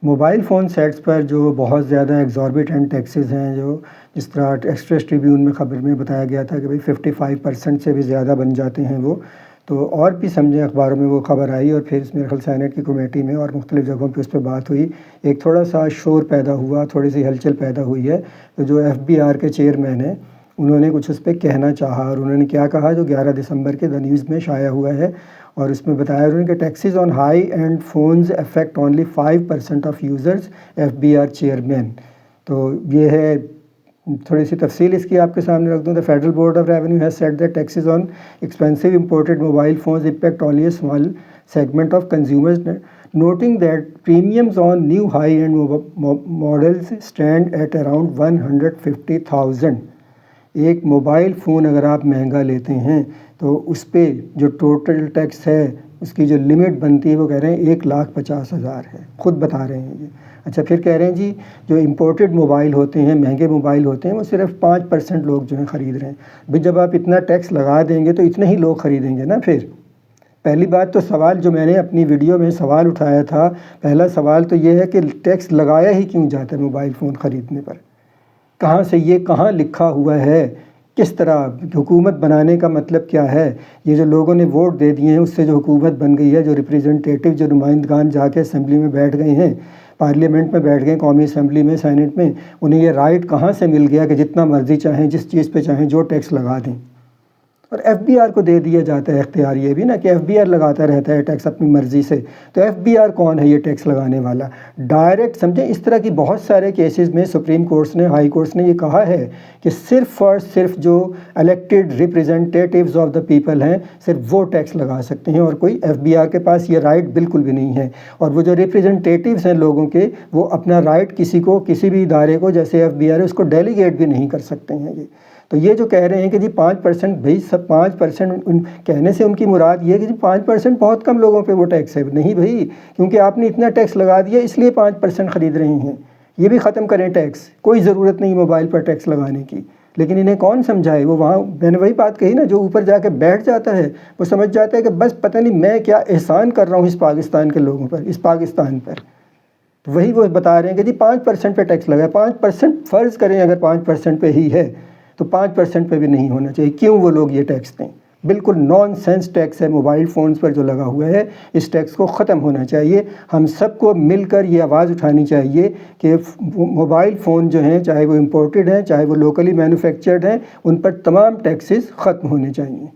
Mobile phone seats پر جو بہت زیادہ ایگزاربیٹنٹ ٹیکسز ہیں، جو جس طرح ایکسپریس ٹریبیون میں خبر میں بتایا گیا تھا کہ بھئی 55% سے بھی زیادہ بن جاتے ہیں وہ، تو اور بھی سمجھیں اخباروں میں وہ خبر آئی، اور پھر اس میں خیال سینٹ کی کمیٹی میں اور مختلف جگہوں پہ اس پہ بات ہوئی، ایک تھوڑا سا شور پیدا ہوا، تھوڑی سی ہلچل پیدا ہوئی ہے، تو جو FBR کے چیئرمین ہیں انہوں نے کچھ اس پہ کہنا چاہا، اور انہوں نے کیا کہا جو 11 دسمبر کے دا نیوز میں شائع ہوا ہے، اور اس میں بتایا انہوں نے کہ taxes on high end phones affect only 5% of users FBR chairman. تو یہ ہے، تھوڑی سی تفصیل اس کی آپ کے سامنے رکھ دوں۔ The Federal Board of Revenue has said that taxes on expensive imported mobile phones impact only a small segment of consumers, noting that premiums on new high-end models stand at around 150,000۔ ایک mobile phone اگر آپ مہنگا لیتے ہیں تو اس پہ جو total tax ہے، اس کی جو لمٹ بنتی ہے وہ کہہ رہے ہیں 1,50,000 ہے، خود بتا رہے ہیں یہ۔ اچھا، پھر کہہ رہے ہیں جی جو امپورٹڈ موبائل ہوتے ہیں، مہنگے موبائل ہوتے ہیں، وہ صرف 5% لوگ جو ہیں خرید رہے ہیں۔ بھئی جب آپ اتنا ٹیکس لگا دیں گے تو اتنے ہی لوگ خریدیں گے نا۔ پھر پہلی بات تو سوال جو میں نے اپنی ویڈیو میں سوال اٹھایا تھا، پہلا سوال تو یہ ہے کہ ٹیکس لگایا ہی کیوں جاتا ہے موبائل فون خریدنے پر؟ کہاں سے یہ کہاں لکھا ہوا ہے؟ کس طرح حکومت بنانے کا مطلب کیا ہے؟ یہ جو لوگوں نے ووٹ دے دیے ہیں اس سے جو حکومت بن گئی ہے، جو ریپریزنٹیٹیو، جو نمائندگان جا کے اسمبلی میں بیٹھ گئے ہیں، پارلیمنٹ میں بیٹھ گئے، قومی اسمبلی میں، سینٹ میں، انہیں یہ رائٹ کہاں سے مل گیا کہ جتنا مرضی چاہیں، جس چیز پہ چاہیں جو ٹیکس لگا دیں؟ اور FBR کو دے دیا جاتا ہے اختیار یہ بھی نا کہ FBR لگاتا رہتا ہے ٹیکس اپنی مرضی سے۔ تو FBR کون ہے یہ ٹیکس لگانے والا؟ ڈائریکٹ سمجھیں، اس طرح کی بہت سارے کیسز میں سپریم کورٹس نے، ہائی کورٹس نے یہ کہا ہے کہ صرف اور صرف جو الیکٹڈ ریپریزنٹیٹیوز آف دا پیپل ہیں، صرف وہ ٹیکس لگا سکتے ہیں، اور کوئی FBR کے پاس یہ رائٹ بالکل بھی نہیں ہے۔ اور وہ جو ریپریزنٹیٹیوز ہیں لوگوں کے، وہ اپنا رائٹ کسی کو، کسی بھی ادارے کو، جیسے FBR ہے، اس کو ڈیلیگیٹ بھی نہیں کر سکتے ہیں یہ۔ تو یہ جو کہہ رہے ہیں کہ جی 5%، بھئی سب 5% کہنے سے ان کی مراد یہ ہے کہ جی 5% بہت کم لوگوں پہ وہ ٹیکس ہے۔ نہیں بھئی، کیونکہ آپ نے اتنا ٹیکس لگا دیا اس لیے 5% خرید رہے ہیں۔ یہ بھی ختم کریں ٹیکس، کوئی ضرورت نہیں موبائل پر ٹیکس لگانے کی۔ لیکن انہیں کون سمجھائے؟ وہ وہاں میں نے وہی بات کہی نا، جو اوپر جا کے بیٹھ جاتا ہے وہ سمجھ جاتا ہے کہ بس پتہ نہیں میں کیا احسان کر رہا ہوں اس پاکستان کے لوگوں پر، اس پاکستان پر۔ تو وہی وہ بتا رہے ہیں کہ جی 5% پہ ٹیکس لگا ہے۔ 5% فرض کریں اگر 5% پہ ہی ہے تو 5% پہ بھی نہیں ہونا چاہیے۔ کیوں وہ لوگ یہ ٹیکس دیں؟ بالکل نان سینس ٹیکس ہے موبائل فونز پر جو لگا ہوا ہے، اس ٹیکس کو ختم ہونا چاہیے۔ ہم سب کو مل کر یہ آواز اٹھانی چاہیے کہ موبائل فون جو ہیں، چاہے وہ امپورٹڈ ہیں، چاہے وہ لوکلی مینوفیکچرڈ ہیں، ان پر تمام ٹیکسز ختم ہونے چاہیے۔